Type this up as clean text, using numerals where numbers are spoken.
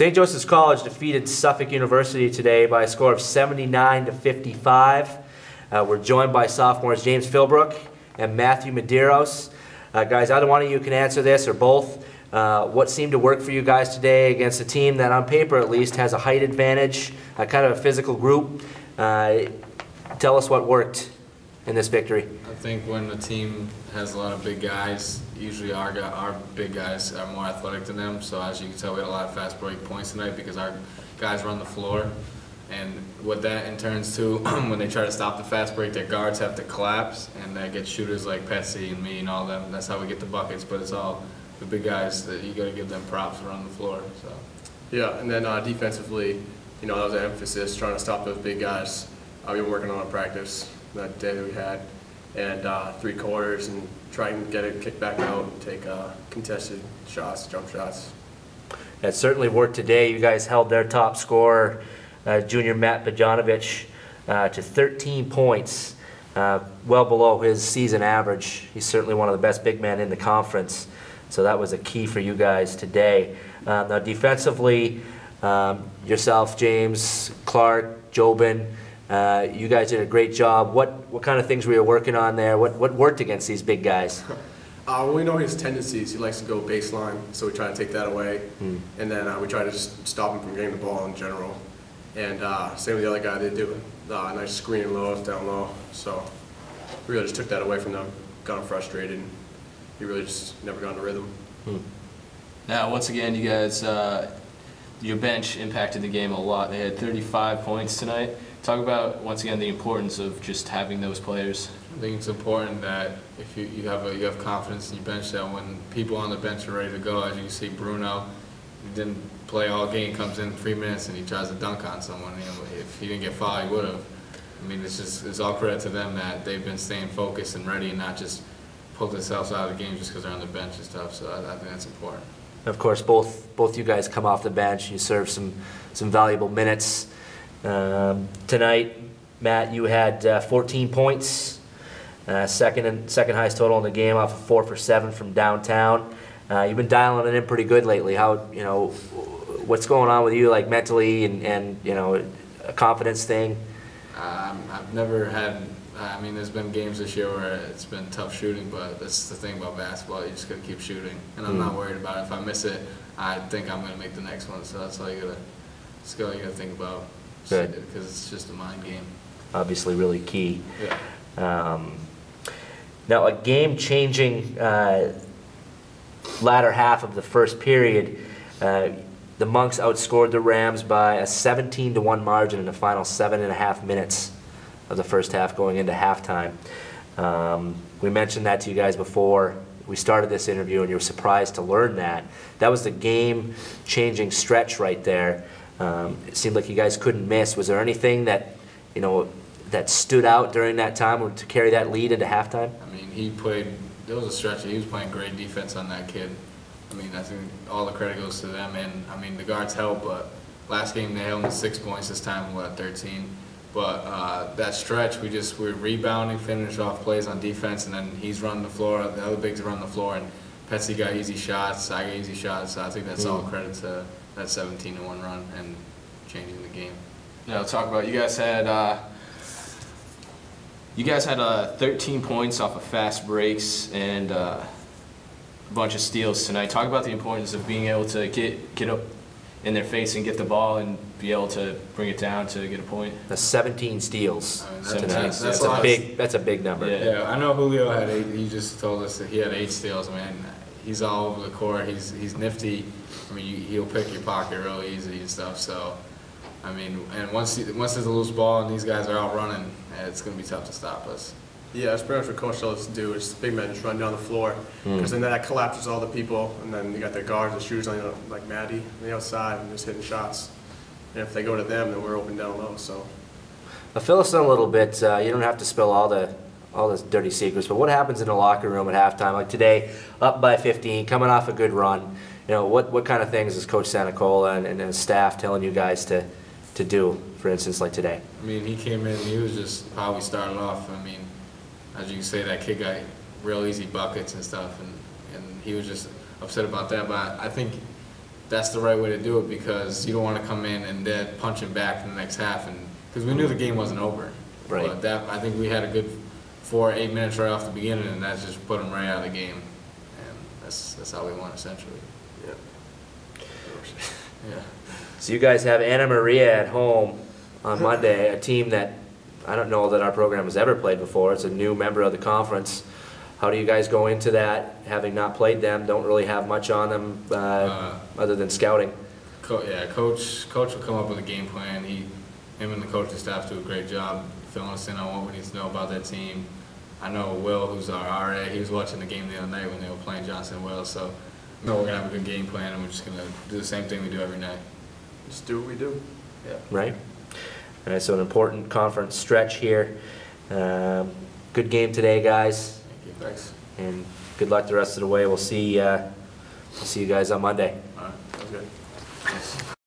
St. Joseph's College defeated Suffolk University today by a score of 79-55. We're joined by sophomores James Philbrook and Matthew Medeiros. Guys, either one of you can answer this, or both. What seemed to work for you guys today against a team that on paper at least has a height advantage, kind of a physical group? Tell us what worked in this victory. I think when the team has a lot of big guys, usually our big guys are more athletic than them. So as you can tell, we had a lot of fast break points tonight because our guys run the floor. And what that in turns to, when they try to stop the fast break, their guards have to collapse, and that gets shooters like Petsy and me and all them. That's how we get the buckets. But it's all the big guys that you got to give them props to run the floor. So yeah, and then defensively, that was an emphasis trying to stop those big guys. We were working on practice that day that we had, and 3 quarters, and try and get it kicked back out and take contested shots, jump shots. That certainly worked today. You guys held their top scorer, junior Matt Bajanovic, to 13 points, well below his season average. He's certainly one of the best big men in the conference, so that was a key for you guys today. Now defensively, yourself, James, Clark, Jobin, you guys did a great job. What kind of things were you working on there? What worked against these big guys? Well, we know his tendencies. He likes to go baseline, so we try to take that away. And then we try to just stop him from getting the ball in general. And same with the other guy. They do a nice screen low, down low. So we really just took that away from them, got him frustrated, and he really just never got in the rhythm. Now, once again, you guys, your bench impacted the game a lot. They had 35 points tonight. Talk about, once again, the importance of just having those players. I think it's important that if you have confidence in your bench, that when people on the bench are ready to go, as you can see, Bruno, he didn't play all game, comes in 3 minutes and he tries to dunk on someone. If he didn't get fouled, he would have. I mean, it's all credit to them that they've been staying focused and ready and not just pull themselves out of the game just because they're on the bench and stuff. So I think that's important. Of course, both you guys come off the bench. You serve some valuable minutes. Tonight, Matt, you had 14 points, second highest total in the game, off of 4 for 7 from downtown. You've been dialing it in pretty good lately. How, what's going on with you, like mentally and a confidence thing? I've never had. I mean, there's been games this year where it's been tough shooting, but that's the thing about basketball. You just gotta keep shooting, and I'm not worried about it. If I miss it, I think I'm gonna make the next one. So that's all you gotta think about. Good. Because it's just a mind game. Obviously, really key. Yeah. Now, a game-changing latter half of the first period. The Monks outscored the Rams by a 17-1 margin in the final 7.5 minutes of the first half, going into halftime. We mentioned that to you guys before we started this interview, and you were surprised to learn that. That was the game-changing stretch right there. It seemed like you guys couldn't miss. Was there anything that, that stood out during that time to carry that lead into halftime? I mean, there was a stretch. He was playing great defense on that kid. I mean, I think all the credit goes to them, and I mean, the guards helped, but last game they held him to 6 points, this time we had 13. But that stretch, we were rebounding, finish off plays on defense, and then he's running the floor, the other bigs run the floor, and Petsy got easy shots, I got easy shots, so I think that's all credit to that 17-1 run and changing the game. Now, talk about, you guys had 13 points off of fast breaks and a bunch of steals tonight. Talk about the importance of being able to get up in their face and get the ball and be able to bring it down to get a point. That's 17 steals. I mean, that's a big number. Yeah, I know Julio had 8. He just told us that he had 8 steals. I mean, he's all over the court. He's nifty. I mean, he'll pick your pocket real easy and stuff. So, I mean, and once there's a loose ball and these guys are out running, it's going to be tough to stop us. Yeah, that's pretty much what Coach tells us to do. Is big men just run down the floor, because then that collapses all the people, and then you got their guards, the shooters on like Maddie on the outside, and just hitting shots. And if they go to them, then we're open down low. So, Fill us in a little bit. You don't have to spill all the dirty secrets, but what happens in the locker room at halftime? Like today, up by 15, coming off a good run. What kind of things is Coach Santacola and his staff telling you guys to do? For instance, like today. I mean, he came in. He was just how we started off. I mean, as you can say, that kid got real easy buckets and stuff, and he was just upset about that. But I think that's the right way to do it, because you don't want to come in and then punching back in the next half, and because we knew the game wasn't over. Right. But I think we had a good 4 or 8 minutes right off the beginning, and that just put them right out of the game. And that's how we won, essentially. Yeah. Yeah. So you guys have Anna Maria at home on Monday, a team that I don't know that our program has ever played before. It's a new member of the conference. How do you guys go into that, having not played them, don't really have much on them other than scouting? Coach will come up with a game plan. Him and the coaching staff do a great job filling us in on what we need to know about that team. I know Will, who's our RA, he was watching the game the other night when they were playing Johnson Will, so I know we're going to have a good game plan, and we're just going to do the same thing we do every night. Just do what we do. Yeah. Right? All right, so an important conference stretch here. Good game today, guys. Thank you. Thanks. And good luck the rest of the way. We'll see you guys on Monday. All right. That was good. Thanks.